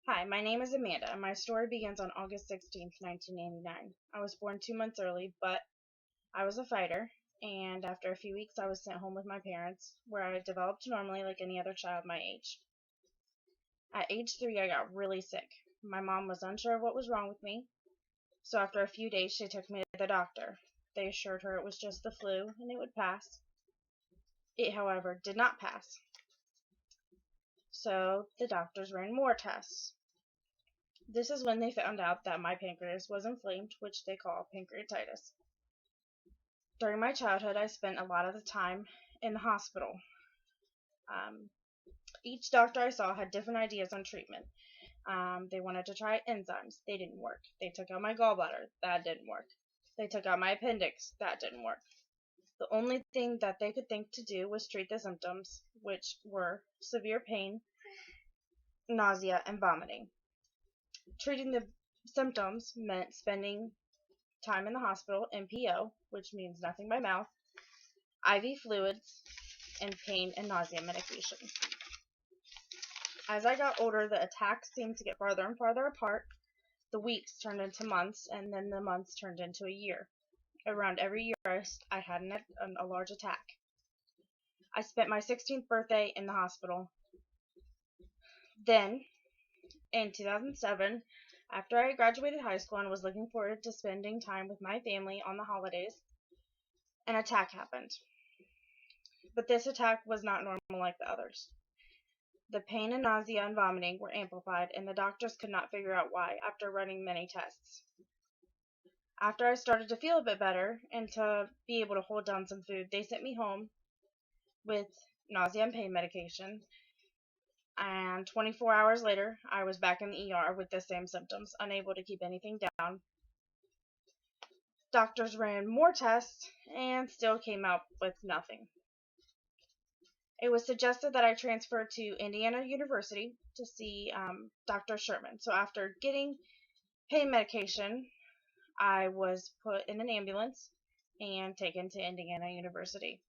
Hi, my name is Amanda, and my story begins on August 16th, 1989. I was born 2 months early, but I was a fighter, and after a few weeks, I was sent home with my parents, where I developed normally like any other child my age. At age 3, I got really sick. My mom was unsure of what was wrong with me, so after a few days, she took me to the doctor. They assured her it was just the flu and it would pass. It, however, did not pass, so the doctors ran more tests. This is when they found out that my pancreas was inflamed, which they call pancreatitis. During my childhood, I spent a lot of the time in the hospital. Um, each doctor I saw had different ideas on treatment. They wanted to try enzymes. They didn't work. They took out my gallbladder. That didn't work. They took out my appendix. That didn't work. The only thing that they could think to do was treat the symptoms, which were severe pain, nausea, and vomiting. Treating the symptoms meant spending time in the hospital, NPO, which means nothing by mouth, IV fluids, and pain and nausea medication. As I got older, the attacks seemed to get farther and farther apart. The weeks turned into months, and then the months turned into a year. Around every year, I had a large attack. I spent my 16th birthday in the hospital. Then, in 2007, after I graduated high school and was looking forward to spending time with my family on the holidays, an attack happened. But this attack was not normal like the others. The pain and nausea and vomiting were amplified, and the doctors could not figure out why after running many tests. After I started to feel a bit better and to be able to hold down some food, they sent me home with nausea and pain medication, and 24 hours later, I was back in the ER with the same symptoms, unable to keep anything down. Doctors ran more tests and still came out with nothing. It was suggested that I transfer to Indiana University to see Dr. Sherman. So after getting pain medication, I was put in an ambulance and taken to Indiana University.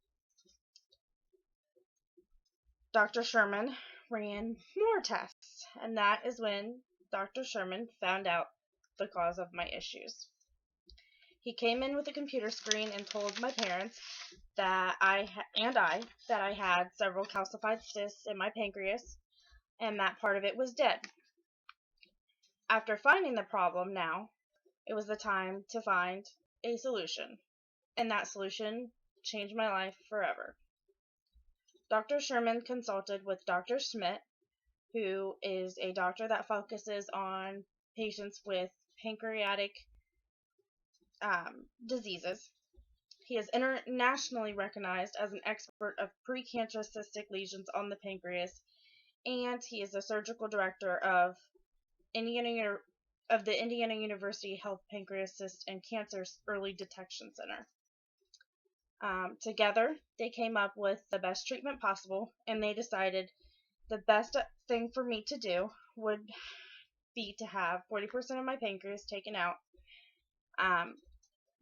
Dr. Sherman ran more tests, and that is when Dr. Sherman found out the cause of my issues. He came in with a computer screen and told my parents that I had several calcified cysts in my pancreas, and that part of it was dead. After finding the problem now, it was the time to find a solution, and that solution changed my life forever. Dr. Sherman consulted with Dr. Schmidt, who is a doctor that focuses on patients with pancreatic diseases. He is internationally recognized as an expert of precancerous cystic lesions on the pancreas, and he is the surgical director of the Indiana University Health Pancreas Cyst and Cancer Early Detection Center. Together, they came up with the best treatment possible, and they decided the best thing for me to do would be to have 40% of my pancreas taken out,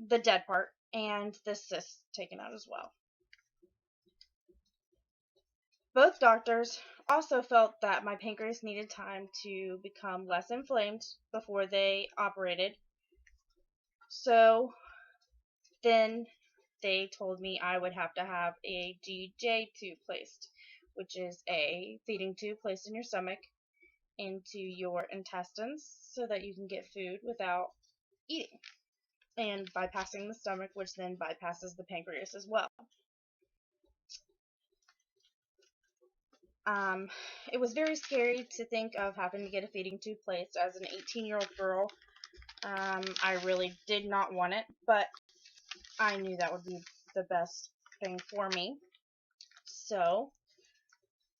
the dead part, and the cyst taken out as well. Both doctors also felt that my pancreas needed time to become less inflamed before they operated. So then they told me I would have to have a GJ tube placed, which is a feeding tube placed in your stomach into your intestines so that you can get food without eating, and bypassing the stomach, which then bypasses the pancreas as well. It was very scary to think of having to get a feeding tube placed as an 18-year-old girl. I really did not want it, but I knew that would be the best thing for me. So,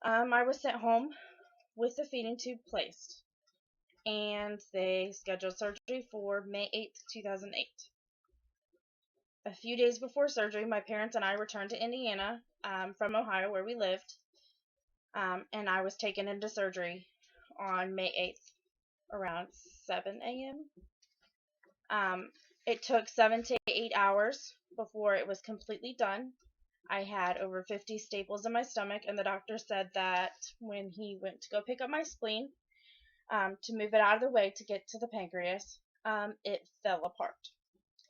I was sent home with the feeding tube placed, and they scheduled surgery for May 8th, 2008. A few days before surgery, my parents and I returned to Indiana from Ohio, where we lived, and I was taken into surgery on May 8th around 7 a.m. It took 7 to 8 hours before it was completely done. I had over 50 staples in my stomach, and the doctor said that when he went to go pick up my spleen, to move it out of the way to get to the pancreas, it fell apart.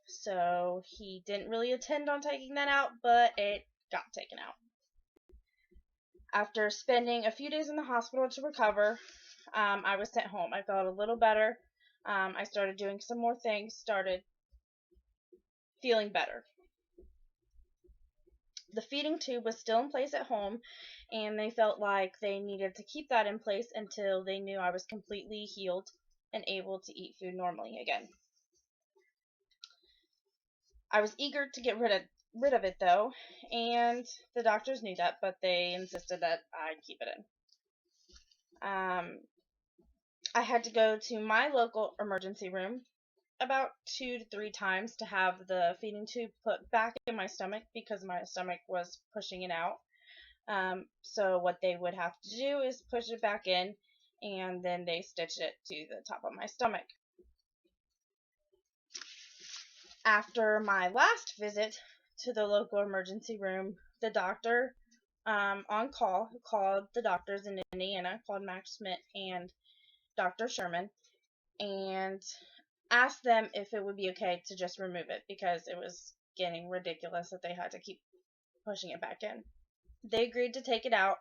So he didn't really intend on taking that out, but it got taken out. After spending a few days in the hospital to recover, I was sent home. I felt a little better. I started doing some more things, started feeling better. The feeding tube was still in place at home, and they felt like they needed to keep that in place until they knew I was completely healed and able to eat food normally again. I was eager to get rid of it though, and the doctors knew that, but they insisted that I keep it in. I had to go to my local emergency room about 2 to 3 times to have the feeding tube put back in my stomach because my stomach was pushing it out. So what they would have to do is push it back in, and then they stitched it to the top of my stomach. After my last visit to the local emergency room, the doctor on call called the doctors in Indiana, called Max Schmidt and Dr. Sherman, and asked them if it would be okay to just remove it because it was getting ridiculous that they had to keep pushing it back in. They agreed to take it out,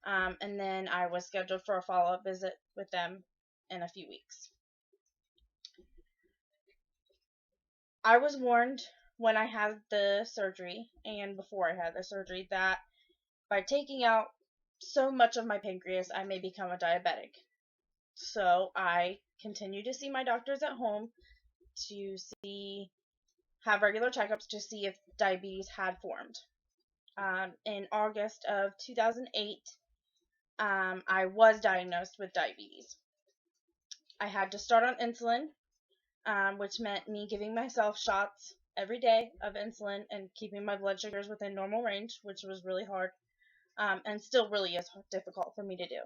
and then I was scheduled for a follow-up visit with them in a few weeks. I was warned when I had the surgery and before I had the surgery that by taking out so much of my pancreas, I may become a diabetic. So I continue to see my doctors at home to have regular checkups to see if diabetes had formed. In August of 2008, I was diagnosed with diabetes. I had to start on insulin, which meant me giving myself shots every day of insulin and keeping my blood sugars within normal range, which was really hard, and still really is difficult for me to do.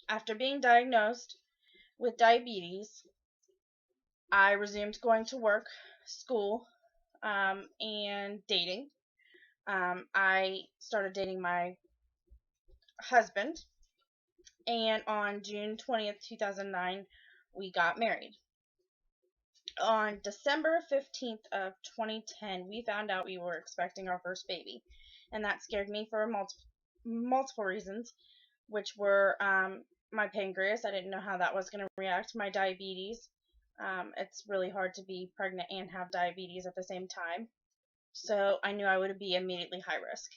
After being diagnosed with diabetes, I resumed going to work, school, and dating. I started dating my husband, and on June 20th, 2009, we got married. On December 15th of 2010, we found out we were expecting our first baby, and that scared me for multiple reasons, which were my pancreas. I didn't know how that was going to react. My diabetes. It's really hard to be pregnant and have diabetes at the same time, so I knew I would be immediately high risk.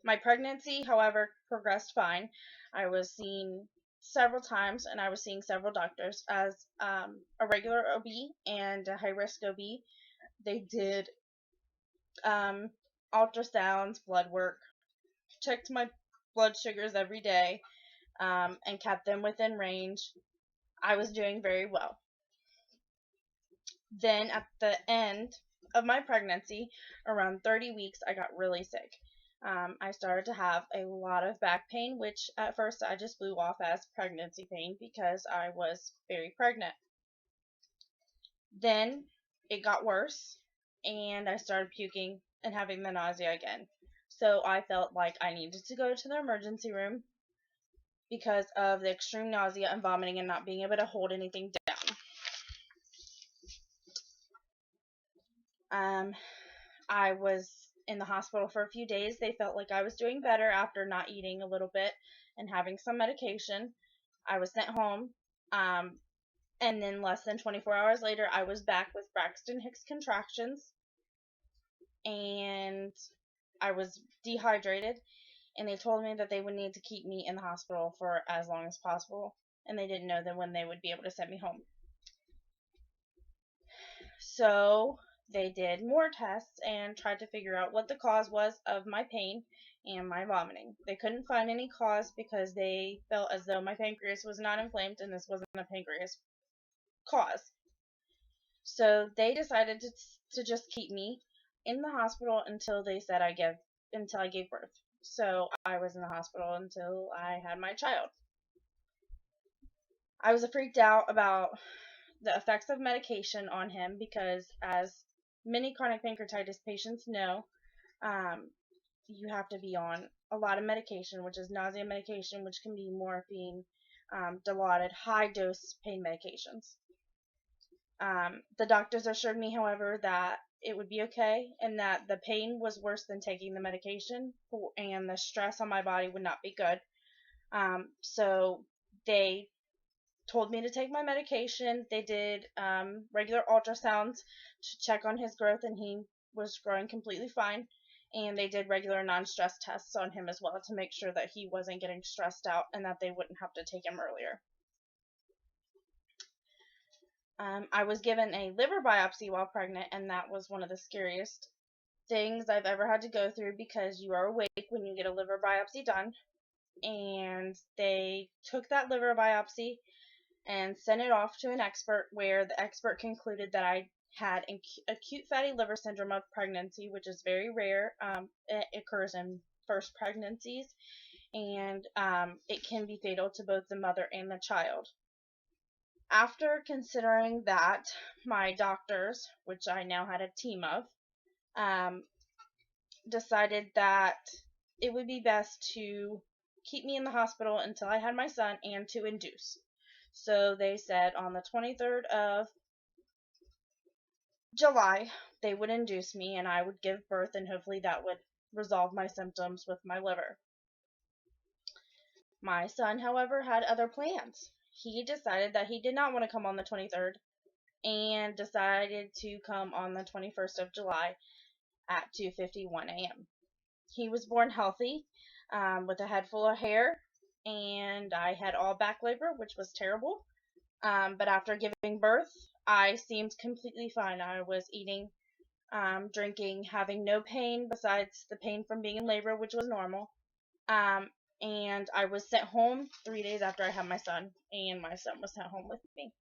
My pregnancy, however, progressed fine. I was seen several times, and I was seeing several doctors as a regular OB and a high-risk OB. They did ultrasounds, blood work, checked my blood sugars every day, and kept them within range. I was doing very well. Then at the end of my pregnancy, around 30 weeks, I got really sick. I started to have a lot of back pain, which at first I just blew off as pregnancy pain because I was very pregnant. Then it got worse, and I started puking and having the nausea again. So I felt like I needed to go to the emergency room because of the extreme nausea and vomiting and not being able to hold anything down. I was in the hospital for a few days. They felt like I was doing better after not eating a little bit and having some medication. I was sent home, and then less than 24 hours later, I was back with Braxton Hicks contractions, and I was dehydrated, and they told me that they would need to keep me in the hospital for as long as possible, and they didn't know then when they would be able to send me home. So they did more tests and tried to figure out what the cause was of my pain and my vomiting. They couldn't find any cause because they felt as though my pancreas was not inflamed and this wasn't a pancreas cause. So they decided to just keep me in the hospital until they said I gave birth. So I was in the hospital until I had my child. I was freaked out about the effects of medication on him because, as many chronic pancreatitis patients know, you have to be on a lot of medication, which is nausea medication, which can be morphine, Dilaudid high-dose pain medications. The doctors assured me, however, that it would be okay and that the pain was worse than taking the medication and the stress on my body would not be good. So they told me to take my medication. They did regular ultrasounds to check on his growth, and he was growing completely fine. And they did regular non-stress tests on him as well to make sure that he wasn't getting stressed out and that they wouldn't have to take him earlier. I was given a liver biopsy while pregnant, and that was one of the scariest things I've ever had to go through because you are awake when you get a liver biopsy done. And they took that liver biopsy and sent it off to an expert, where the expert concluded that I had acute fatty liver syndrome of pregnancy, which is very rare. It occurs in first pregnancies, and it can be fatal to both the mother and the child. After considering that, my doctors, which I now had a team of, decided that it would be best to keep me in the hospital until I had my son and to induce. So they said on the 23rd of July, they would induce me and I would give birth, and hopefully that would resolve my symptoms with my liver. My son, however, had other plans. He decided that he did not want to come on the 23rd and decided to come on the 21st of July at 2:51 a.m. He was born healthy, with a head full of hair, and I had all back labor, which was terrible. But after giving birth, I seemed completely fine. I was eating, drinking, having no pain besides the pain from being in labor, which was normal. And I was sent home 3 days after I had my son, and my son was sent home with me.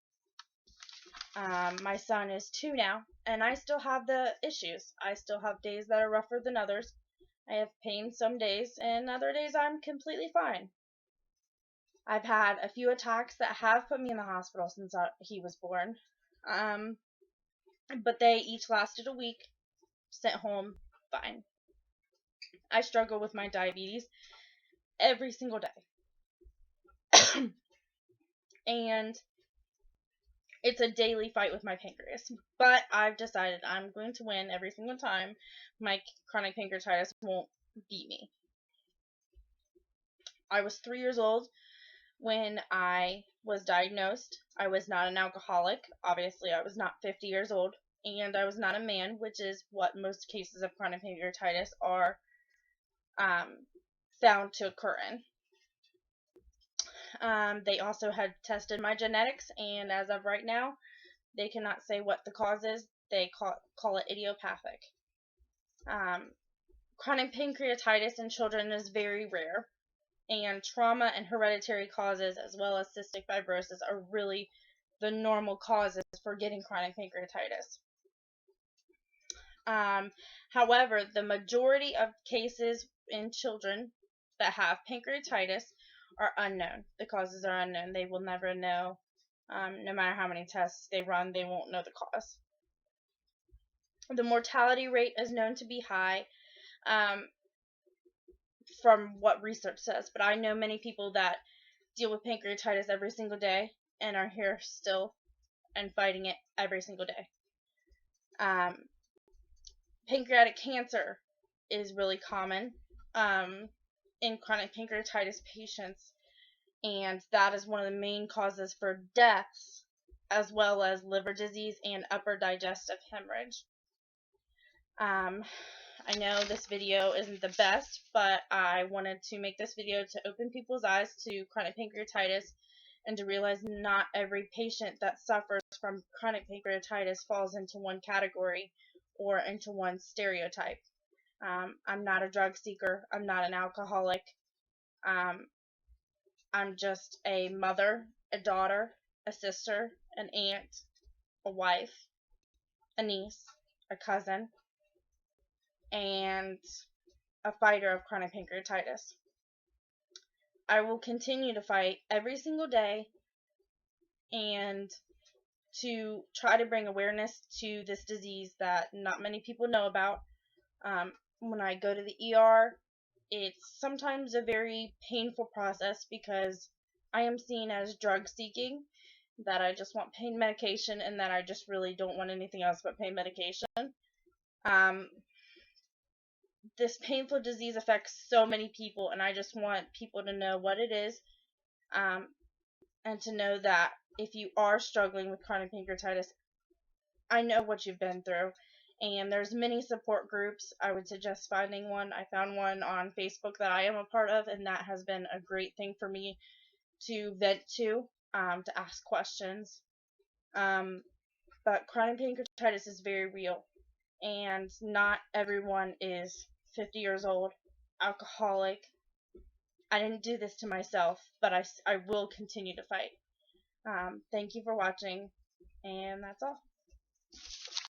My son is 2 now, and I still have the issues. I still have days that are rougher than others. I have pain some days, and other days I'm completely fine. I've had a few attacks that have put me in the hospital since he was born. But they each lasted a week, sent home fine. I struggle with my diabetes every single day. And it's a daily fight with my pancreas. But I've decided I'm going to win every single time. My chronic pancreatitis won't beat me. I was 3 years old when I was diagnosed. I was not an alcoholic. Obviously, I was not 50 years old. And I was not a man, which is what most cases of chronic pancreatitis are found to occur in. They also had tested my genetics, and as of right now, they cannot say what the cause is. They call it idiopathic. Chronic pancreatitis in children is very rare, and trauma and hereditary causes, as well as cystic fibrosis, are really the normal causes for getting chronic pancreatitis. However, the majority of cases in children that have pancreatitis are unknown. The causes are unknown. They will never know. No matter how many tests they run, they won't know the cause. The mortality rate is known to be high, from what research says, but I know many people that deal with pancreatitis every single day and are here still and fighting it every single day. Pancreatic cancer is really common in chronic pancreatitis patients, and that is one of the main causes for deaths, as well as liver disease and upper digestive hemorrhage. I know this video isn't the best, but I wanted to make this video to open people's eyes to chronic pancreatitis and to realize not every patient that suffers from chronic pancreatitis falls into one category or into one stereotype. I'm not a drug seeker. I'm not an alcoholic. I'm just a mother, a daughter, a sister, an aunt, a wife, a niece, a cousin, and a fighter of chronic pancreatitis. I will continue to fight every single day and to try to bring awareness to this disease that not many people know about. When I go to the ER, it's sometimes a very painful process because I am seen as drug seeking, that I just want pain medication and that I just really don't want anything else but pain medication. Um, this painful disease affects so many people, and I just want people to know what it is, um, and to know that if you are struggling with chronic pancreatitis, I know what you've been through, and there's many support groups. I would suggest finding one. I found one on Facebook that I am a part of, and that has been a great thing for me to vent to ask questions. Um, but chronic pancreatitis is very real, and not everyone is 50 years old, alcoholic. I didn't do this to myself, but I will continue to fight. Thank you for watching, and that's all.